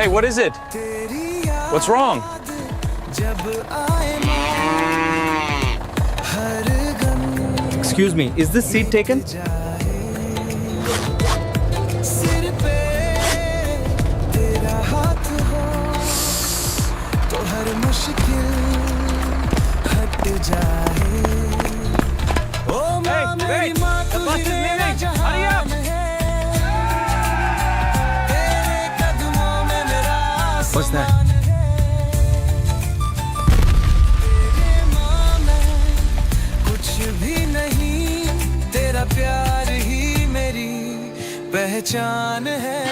Hey, what is it? What's wrong? Excuse me, is this seat taken? Hey, the bus is leaving. Hurry up! What's that? कुछ भी नहीं, तेरा प्यार ही मेरी पहचान है।